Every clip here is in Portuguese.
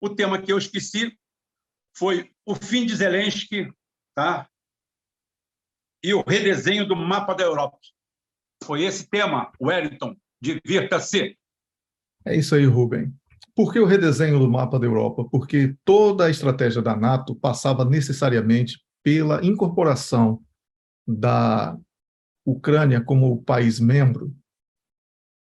o tema que eu esqueci foi o fim de Zelensky, tá? E o redesenho do mapa da Europa. Foi esse tema, Wellington, divirta-se. É isso aí, Rubem. Por que o redesenho do mapa da Europa? Porque toda a estratégia da NATO passava necessariamente pela incorporação da Ucrânia como país membro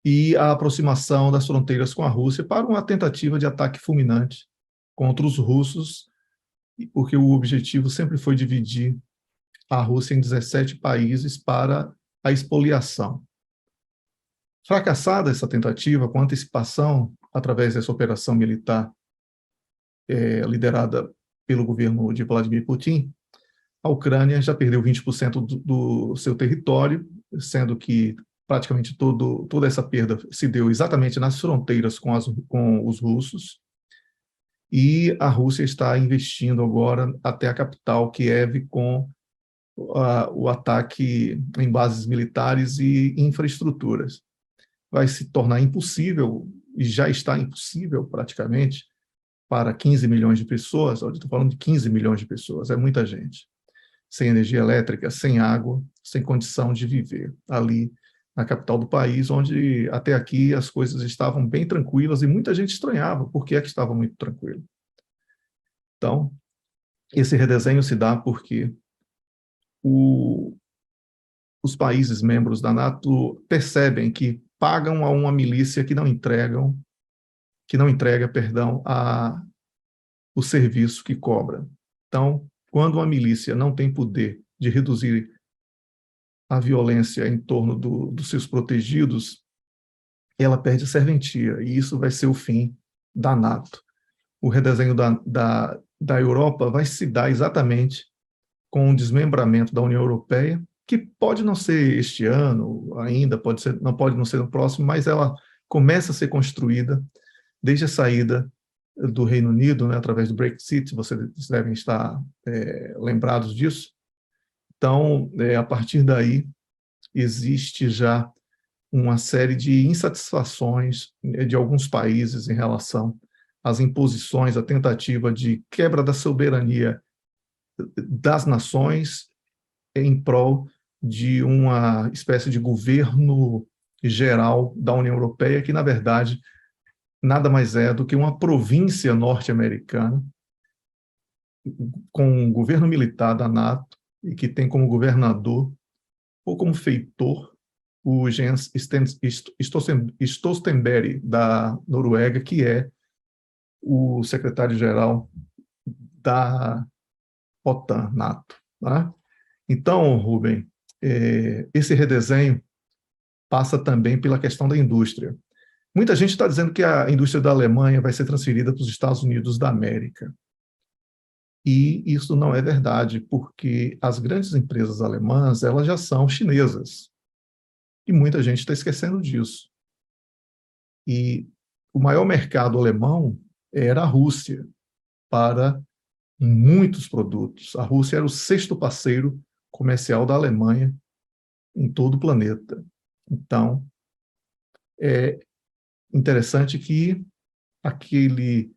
e a aproximação das fronteiras com a Rússia para uma tentativa de ataque fulminante contra os russos, porque o objetivo sempre foi dividir a Rússia em 17 países para a expoliação. Fracassada essa tentativa, com antecipação, através dessa operação militar liderada pelo governo de Vladimir Putin, a Ucrânia já perdeu 20% do seu território, sendo que praticamente toda essa perda se deu exatamente nas fronteiras com os russos, e a Rússia está investindo agora até a capital, Kiev, com o ataque em bases militares e infraestruturas. Vai se tornar impossível, e já está impossível praticamente, para 15 milhões de pessoas, eu estou falando de 15 milhões de pessoas, é muita gente, sem energia elétrica, sem água, sem condição de viver ali na capital do país, onde até aqui as coisas estavam bem tranquilas e muita gente estranhava por que é que estava muito tranquilo. Então, esse redesenho se dá porque os países membros da NATO percebem que pagam a uma milícia que não entrega, o serviço que cobra. Então, quando uma milícia não tem poder de reduzir a violência em torno dos seus protegidos, ela perde a serventia, e isso vai ser o fim da NATO. O redesenho da Europa vai se dar exatamente com o desmembramento da União Europeia, que pode não ser este ano ainda, pode não ser no próximo, mas ela começa a ser construída desde a saída do Reino Unido, né, através do Brexit, vocês devem estar lembrados disso. Então, a partir daí, existe já uma série de insatisfações de alguns países em relação às imposições, à tentativa de quebra da soberania das nações em prol de uma espécie de governo geral da União Europeia, que, na verdade, nada mais é do que uma província norte-americana com um governo militar da NATO e que tem como governador ou como feitor o Jens Stoltenberg, da Noruega, que é o secretário-geral da OTAN, NATO. Tá? Então, Rubem, esse redesenho passa também pela questão da indústria. Muita gente está dizendo que a indústria da Alemanha vai ser transferida para os Estados Unidos da América. E isso não é verdade, porque as grandes empresas alemãs, elas já são chinesas. E muita gente está esquecendo disso. E o maior mercado alemão era a Rússia, para muitos produtos. A Rússia era o 6º parceiro comercial da Alemanha em todo o planeta. Então, é interessante que aquele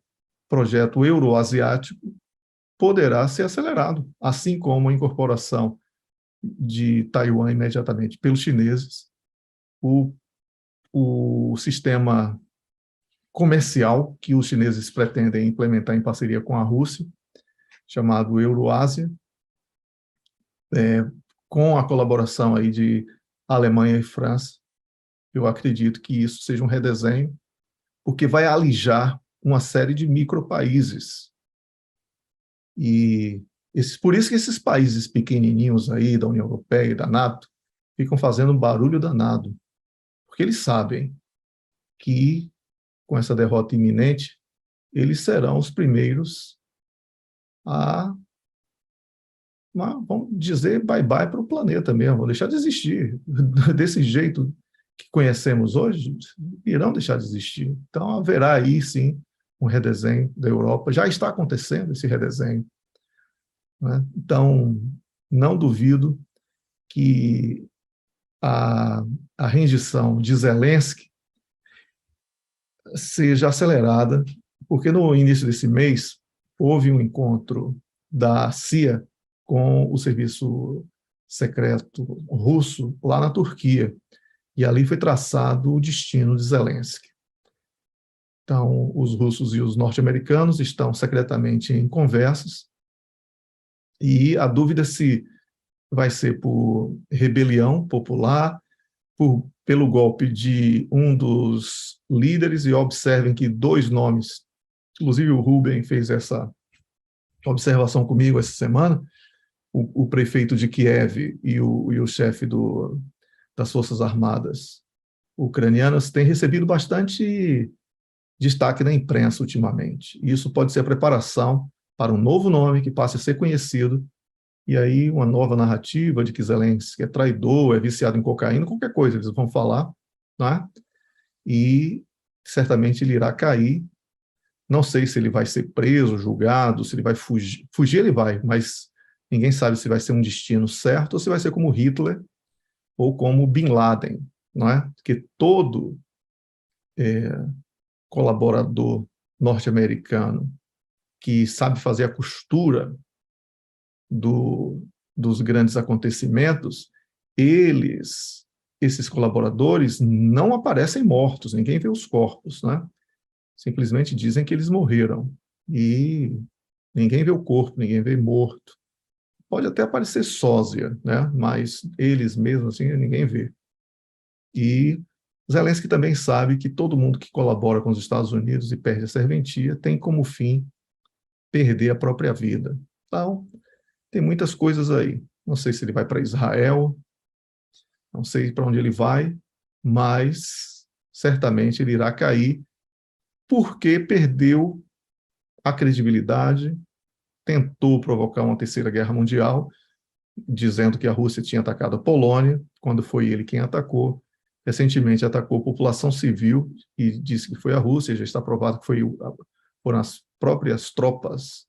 projeto euroasiático poderá ser acelerado, assim como a incorporação de Taiwan imediatamente pelos chineses, o sistema comercial que os chineses pretendem implementar em parceria com a Rússia, chamado Euroásia, com a colaboração aí de Alemanha e França. Eu acredito que isso seja um redesenho, porque vai alijar uma série de micropaíses. E por isso que esses países pequenininhos aí da União Europeia e da NATO ficam fazendo um barulho danado, porque eles sabem que, com essa derrota iminente, eles serão os primeiros a, vamos dizer, bye-bye para o planeta mesmo, vão deixar de existir. Desse jeito que conhecemos hoje, irão deixar de existir. Então, haverá aí, sim, um redesenho da Europa. Já está acontecendo esse redesenho. Né? Então, não duvido que a rendição de Zelensky seja acelerada porque no início desse mês houve um encontro da CIA com o serviço secreto russo lá na Turquia, e ali foi traçado o destino de Zelensky. Então, os russos e os norte-americanos estão secretamente em conversas, e a dúvida é se vai ser por rebelião popular, pelo golpe de um dos líderes, e observem que 2 nomes, inclusive o Rubem fez essa observação comigo essa semana, o prefeito de Kiev e o chefe das Forças Armadas ucranianas têm recebido bastante destaque na imprensa ultimamente. Isso pode ser a preparação para um novo nome que passe a ser conhecido, e aí uma nova narrativa de que Zelensky é traidor, é viciado em cocaína, qualquer coisa eles vão falar, né? E certamente ele irá cair. Não sei se ele vai ser preso, julgado, se ele vai fugir. Fugir ele vai, mas ninguém sabe se vai ser um destino certo ou se vai ser como Hitler ou como Bin Laden, não é? Porque todo colaborador norte-americano que sabe fazer a costura dos grandes acontecimentos, esses colaboradores não aparecem mortos, ninguém vê os corpos, né? Simplesmente dizem que eles morreram, e ninguém vê o corpo, ninguém vê morto. Pode até aparecer sósia, né? Mas eles mesmos, assim, ninguém vê. E Zelensky também sabe que todo mundo que colabora com os Estados Unidos e perde a serventia tem como fim perder a própria vida. Então, tem muitas coisas aí. Não sei se ele vai para Israel, não sei para onde ele vai, mas certamente ele irá cair porque perdeu a credibilidade, tentou provocar uma terceira guerra mundial, dizendo que a Rússia tinha atacado a Polônia, quando foi ele quem atacou. Recentemente atacou a população civil e disse que foi a Rússia, já está provado que foram as próprias tropas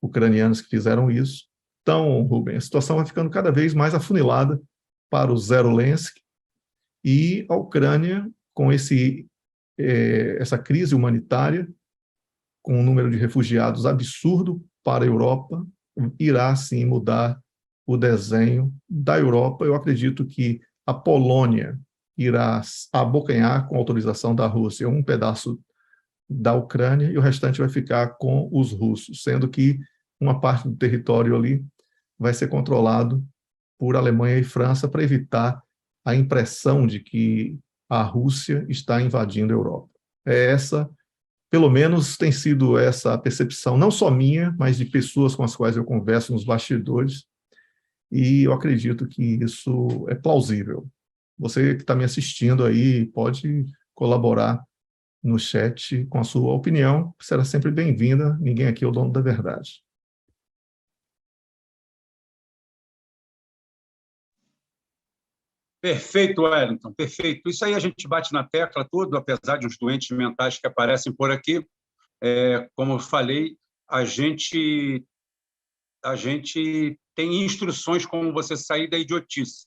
ucranianas que fizeram isso. Então, Rubem, a situação vai ficando cada vez mais afunilada para o Zelensky, e a Ucrânia, com essa crise humanitária, com um número de refugiados absurdo para a Europa, irá sim mudar o desenho da Europa. Eu acredito que a Polônia irá abocanhar, com autorização da Rússia, um pedaço da Ucrânia, e o restante vai ficar com os russos, sendo que uma parte do território ali vai ser controlado por Alemanha e França, para evitar a impressão de que a Rússia está invadindo a Europa. Pelo menos tem sido essa a percepção, não só minha, mas de pessoas com as quais eu converso nos bastidores, e eu acredito que isso é plausível. Você que está me assistindo aí pode colaborar no chat com a sua opinião, será sempre bem-vinda, ninguém aqui é o dono da verdade. Perfeito, Wellington, perfeito. Isso aí a gente bate na tecla tudo, apesar de uns doentes mentais que aparecem por aqui. Como eu falei, a gente tem instruções como você sair da idiotice,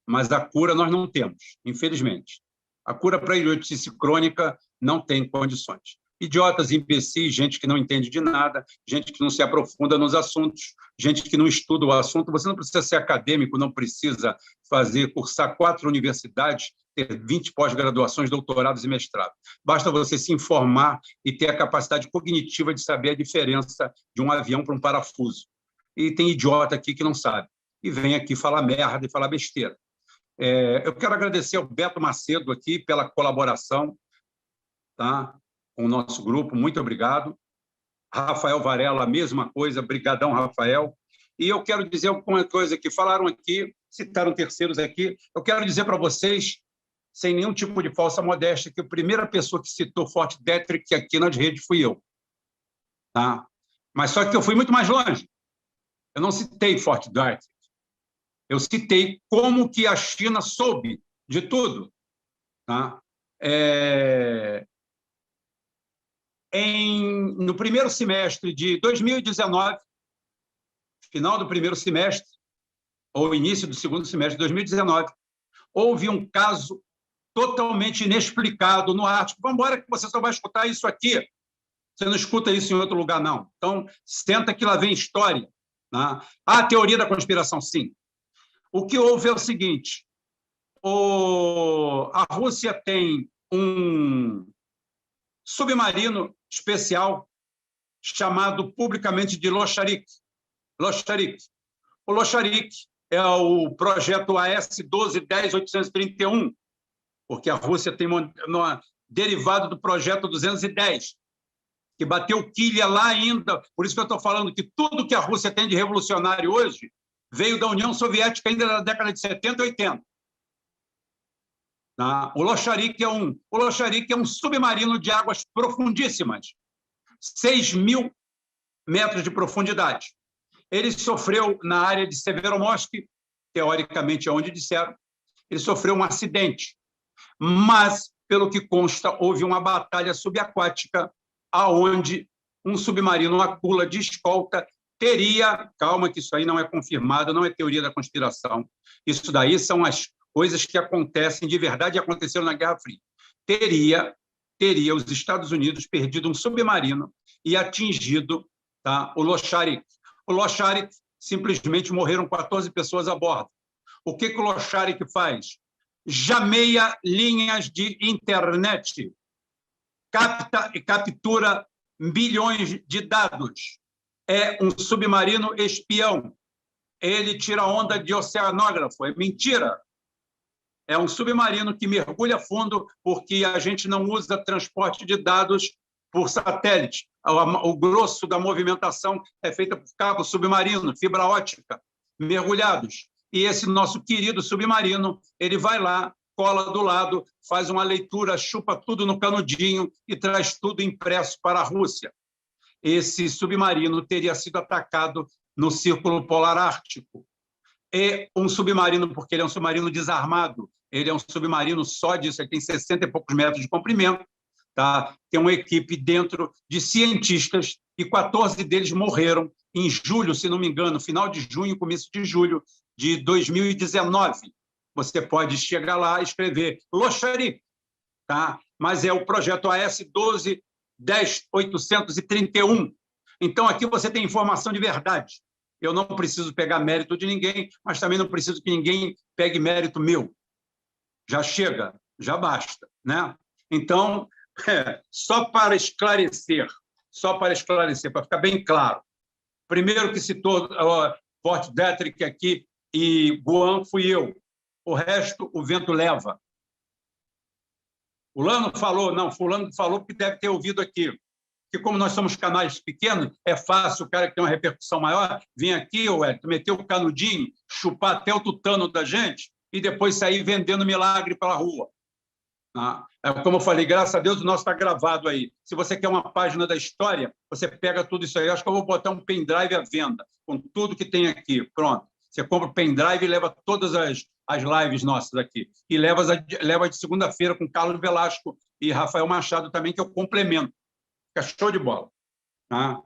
mas a cura nós não temos, infelizmente. A cura para a idiotice crônica não tem condições. Idiotas, imbecis, gente que não entende de nada, gente que não se aprofunda nos assuntos, gente que não estuda o assunto. Você não precisa ser acadêmico, não precisa cursar 4 universidades, ter 20 pós-graduações, doutorados e mestrados. Basta você se informar e ter a capacidade cognitiva de saber a diferença de um avião para um parafuso. E tem idiota aqui que não sabe, e vem aqui falar merda e falar besteira. Eu quero agradecer ao Beto Macedo aqui pela colaboração, tá? Com o nosso grupo, muito obrigado. Rafael Varela, a mesma coisa, brigadão, Rafael. E eu quero dizer alguma coisa que falaram aqui, citaram terceiros aqui, eu quero dizer para vocês, sem nenhum tipo de falsa modéstia, que a primeira pessoa que citou Fort Detrick aqui nas redes fui eu. Tá? Mas só que eu fui muito mais longe. Eu não citei Fort Detrick. Eu citei como que a China soube de tudo. Tá? No primeiro semestre de 2019, final do primeiro semestre, ou início do segundo semestre de 2019, houve um caso totalmente inexplicado no Ártico. Vamos embora que você só vai escutar isso aqui Você não escuta isso em outro lugar, não. Então, senta que lá vem história. Né? A teoria da conspiração, sim. O que houve é o seguinte, a Rússia tem um submarino especial chamado publicamente de Losharik. O Losharik é o projeto AS-12-10-831, porque a Rússia tem derivado do projeto 210, que bateu quilha lá ainda. Por isso que eu estou falando que tudo que a Rússia tem de revolucionário hoje veio da União Soviética ainda na década de 70 e 80. O Losharik é um submarino de águas profundíssimas, 6.000 metros de profundidade. Ele sofreu na área de Severomorsk, teoricamente é onde disseram, ele sofreu um acidente, mas, pelo que consta, houve uma batalha subaquática aonde um submarino Akula de escolta teria, calma que isso aí não é confirmado, não é teoria da conspiração, isso daí são as coisas que acontecem de verdade e aconteceram na Guerra Fria, teria os Estados Unidos perdido um submarino e atingido, tá, o Losharik. O Losharik, simplesmente morreram 14 pessoas a bordo. O que o Losharik faz? Jameia linhas de internet, capta e captura bilhões de dados. É um submarino espião. Ele tira onda de oceanógrafo. É mentira. É um submarino que mergulha fundo porque a gente não usa transporte de dados por satélite. O grosso da movimentação é feita por cabo submarino, fibra ótica, mergulhados. E esse nosso querido submarino, ele vai lá, cola do lado, faz uma leitura, chupa tudo no canudinho e traz tudo impresso para a Rússia. Esse submarino teria sido atacado no Círculo Polar Ártico. É um submarino, porque ele é um submarino desarmado, ele é um submarino só disso, ele tem 60 e poucos metros de comprimento, tá? Tem uma equipe dentro de cientistas e 14 deles morreram em julho, se não me engano, final de junho, começo de julho de 2019. Você pode chegar lá e escrever Losharik, tá? Mas é o projeto AS-12-10-831. Então, aqui você tem informação de verdade. Eu não preciso pegar mérito de ninguém, mas também não preciso que ninguém pegue mérito meu. Já chega, já basta, né? Então, só para esclarecer, para ficar bem claro. Primeiro que citou Fort Detrick aqui e Guam fui eu. O resto, o vento leva. Fulano falou, não, fulano falou porque deve ter ouvido aqui. Que como nós somos canais pequenos, é fácil o cara que tem uma repercussão maior vir aqui, meter o canudinho, chupar até o tutano da gente e depois sair vendendo milagre pela rua. Como eu falei, graças a Deus o nosso está gravado aí. Se você quer uma página da história, você pega tudo isso aí. Eu acho que eu vou botar um pendrive à venda, com tudo que tem aqui. Pronto. Você compra o pendrive e leva todas as lives nossas aqui. E leva de segunda-feira com Carlos Velasco e Rafael Machado também, que eu complemento. Fica show de bola.